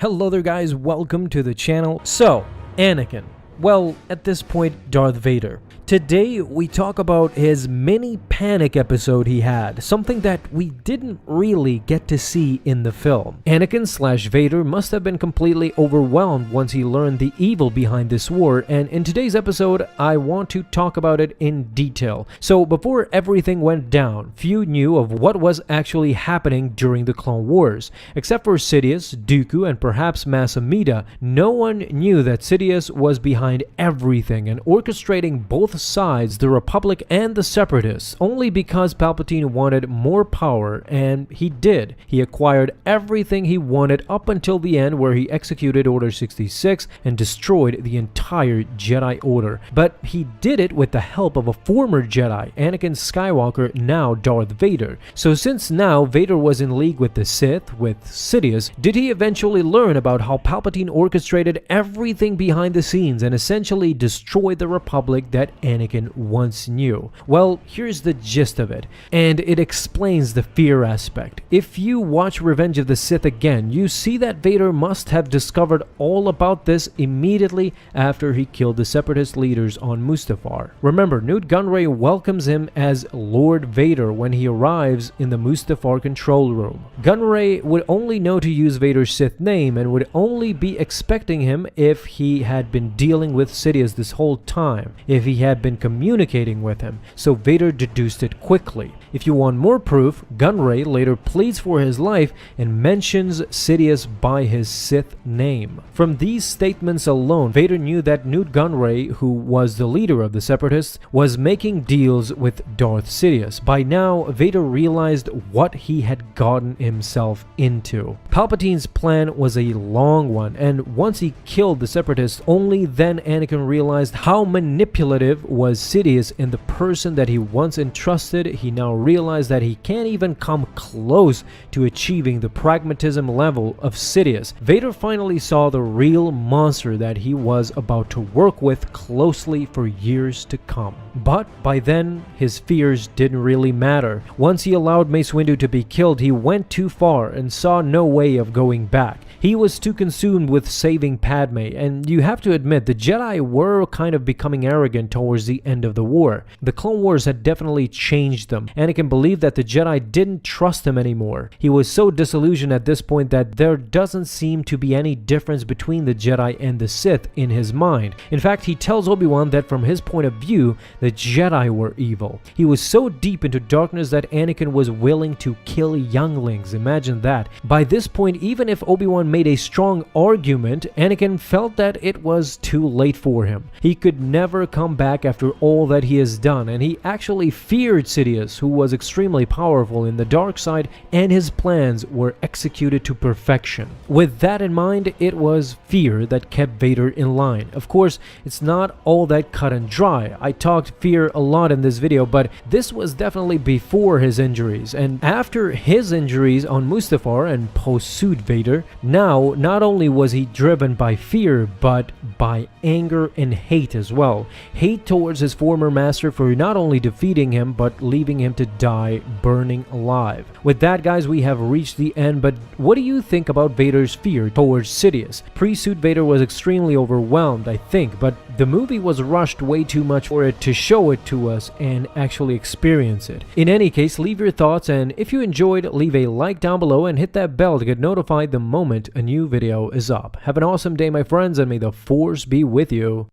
Hello there guys, welcome to the channel. So, Anakin. Well, at this point, Darth Vader. Today, we talk about his mini panic episode he had, something that we didn't really get to see in the film. Anakin/Vader must have been completely overwhelmed once he learned the evil behind this war, and in today's episode, I want to talk about it in detail. So before everything went down, few knew of what was actually happening during the Clone Wars. Except for Sidious, Dooku, and perhaps Mas Amedda, no one knew that Sidious was behind everything and orchestrating both sides, the Republic and the Separatists, only because Palpatine wanted more power, and he did. He acquired everything he wanted up until the end, where he executed Order 66 and destroyed the entire Jedi Order. But he did it with the help of a former Jedi, Anakin Skywalker, now Darth Vader. So since now Vader was in league with the Sith, with Sidious, did he eventually learn about how Palpatine orchestrated everything behind the scenes and essentially destroyed the Republic that Anakin once knew? Well, here's the gist of it, and it explains the fear aspect. If you watch Revenge of the Sith again, you see that Vader must have discovered all about this immediately after he killed the Separatist leaders on Mustafar. Remember, Nute Gunray welcomes him as Lord Vader when he arrives in the Mustafar control room. Gunray would only know to use Vader's Sith name and would only be expecting him if he had been dealing with Sidious this whole time, if he had been communicating with him, so Vader deduced it quickly. If you want more proof, Gunray later pleads for his life and mentions Sidious by his Sith name. From these statements alone, Vader knew that Nute Gunray, who was the leader of the Separatists, was making deals with Darth Sidious. By now, Vader realized what he had gotten himself into. Palpatine's plan was a long one, and once he killed the Separatists, only then Anakin realized how manipulative was Sidious in the person that he once entrusted. He now realized that he can't even come close to achieving the pragmatism level of Sidious. Vader finally saw the real monster that he was about to work with closely for years to come. But by then, his fears didn't really matter. Once he allowed Mace Windu to be killed, he went too far and saw no way of going back. He was too consumed with saving Padme, and you have to admit the Jedi were kind of becoming arrogant towards the end of the war. The Clone Wars had definitely changed them. Anakin believed that the Jedi didn't trust him anymore. He was so disillusioned at this point that there doesn't seem to be any difference between the Jedi and the Sith in his mind. In fact, he tells Obi-Wan that from his point of view, the Jedi were evil. He was so deep into darkness that Anakin was willing to kill younglings. Imagine that. By this point, even if Obi-Wan made a strong argument, Anakin felt that it was too late for him. He could never come back after all that he has done, and he actually feared Sidious, who was extremely powerful in the dark side, and his plans were executed to perfection. With that in mind, it was fear that kept Vader in line. Of course, it's not all that cut and dry. I talked fear a lot in this video, but this was definitely before his injuries, and after his injuries on Mustafar and post-suit Vader, now not only was he driven by fear, but by anger and hate as well. Hate towards his former master for not only defeating him, but leaving him to die burning alive. With that, guys, we have reached the end, but what do you think about Vader's fear towards Sidious? Pre-suit Vader was extremely overwhelmed, I think, but the movie was rushed way too much for it to show it to us and actually experience it. In any case, leave your thoughts, and if you enjoyed, leave a like down below and hit that bell to get notified the moment a new video is up. Have an awesome day, my friends, and may the Force be with you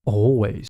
always.